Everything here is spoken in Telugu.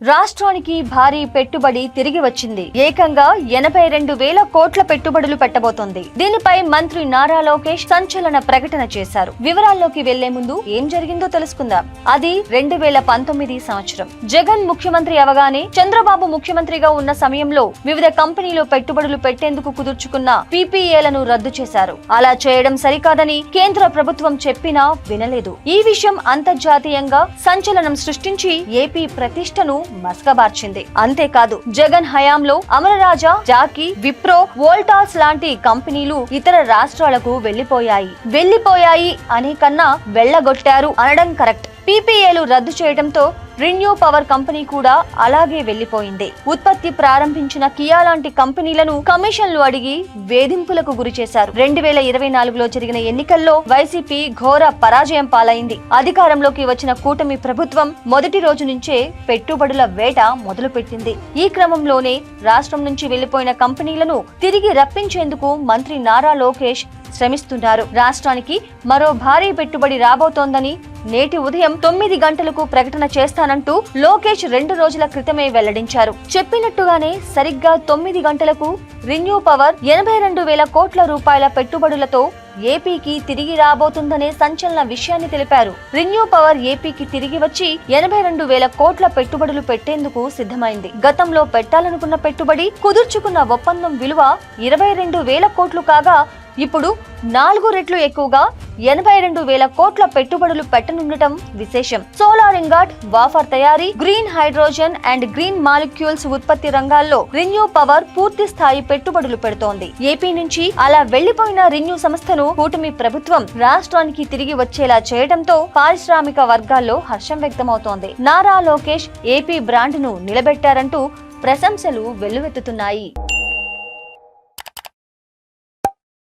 రాష్ట్రానికి భారీ పెట్టుబడి తిరిగి వచ్చింది. ఏకంగా 82,000 కోట్ల పెట్టుబడులు పెట్టబోతోంది. దీనిపై మంత్రి నారా లోకేష్ సంచలన ప్రకటన చేశారు. వివరాల్లోకి వెళ్లే ముందు ఏం జరిగిందో తెలుసుకుందాం. అది 2019 సంవత్సరం. జగన్ ముఖ్యమంత్రి అవగానే చంద్రబాబు ముఖ్యమంత్రిగా ఉన్న సమయంలో వివిధ కంపెనీలో పెట్టుబడులు పెట్టేందుకు కుదుర్చుకున్న పీపీఏలను రద్దు చేశారు. అలా చేయడం సరికాదని కేంద్ర ప్రభుత్వం చెప్పినా వినలేదు. ఈ విషయం అంతర్జాతీయంగా సంచలనం సృష్టించి ఏపీ ప్రతిష్టను మస్కబార్చింది. అంతేకాదు జగన్ హయాంలో అమరరాజా, జాకీ, విప్రో, వోల్టాస్ లాంటి కంపెనీలు ఇతర రాష్ట్రాలకు వెళ్లిపోయాయి అనే కన్నా వెళ్లగొట్టారు అనడం కరెక్ట్. పీపీఏలు రద్దు చేయడంతో రిన్యూ పవర్ కంపెనీ కూడా అలాగే వెళ్లిపోయింది. ఉత్పత్తి ప్రారంభించిన కియా లాంటి కంపెనీలను కమిషన్లు అడిగి వేధింపులకు గురిచేశారు. 2024లో జరిగిన ఎన్నికల్లో వైసీపీ ఘోర పరాజయం పాలైంది. అధికారంలోకి వచ్చిన కూటమి ప్రభుత్వం మొదటి రోజు నుంచే పెట్టుబడుల వేట మొదలుపెట్టింది. ఈ క్రమంలోనే రాష్ట్రం నుంచి వెళ్లిపోయిన కంపెనీలను తిరిగి రప్పించేందుకు మంత్రి నారా లోకేష్ శ్రమిస్తున్నారు. రాష్ట్రానికి మరో భారీ పెట్టుబడి రాబోతోందని నేటి ఉదయం 9 గంటలకు ప్రకటన చేస్తానంటూ లోకేష్ 2 రోజుల క్రితమే వెల్లడించారు. చెప్పినట్టుగానే సరిగ్గా 9 గంటలకు రిన్యూ పవర్ 82,000 కోట్ల రూపాయల పెట్టుబడులతో ఏపీకి తిరిగి రాబోతుందనే సంచలన విషయాన్ని తెలిపారు. రిన్యూ పవర్ ఏపీకి తిరిగి వచ్చి 82,000 కోట్ల పెట్టుబడులు పెట్టేందుకు సిద్ధమైంది. గతంలో పెట్టాలనుకున్న పెట్టుబడి కుదుర్చుకున్న ఒప్పందం విలువ 22,000 కోట్లు కాగా ఇప్పుడు 4 రెట్లు ఎక్కువగా 82,000 కోట్ల పెట్టుబడులు పెట్టనుండటం విశేషం. సోలార్ ఇంగాట్, వాఫర్ తయారీ, green hydrogen and green molecules ఉత్పత్తి రంగాల్లో రిన్యూ పవర్ పూర్తి స్థాయి పెట్టుబడులు పెడుతోంది. ఏపీ నుంచి అలా వెళ్లిపోయిన రిన్యూ సంస్థను కూటమి ప్రభుత్వం రాష్ట్రానికి తిరిగి వచ్చేలా చేయడంతో పారిశ్రామిక వర్గాల్లో హర్షం వ్యక్తమవుతోంది. నారా లోకేష్ ఏపీ బ్రాండ్ ను నిలబెట్టారంటూ ప్రశంసలు వెల్లువెత్తుతున్నాయి.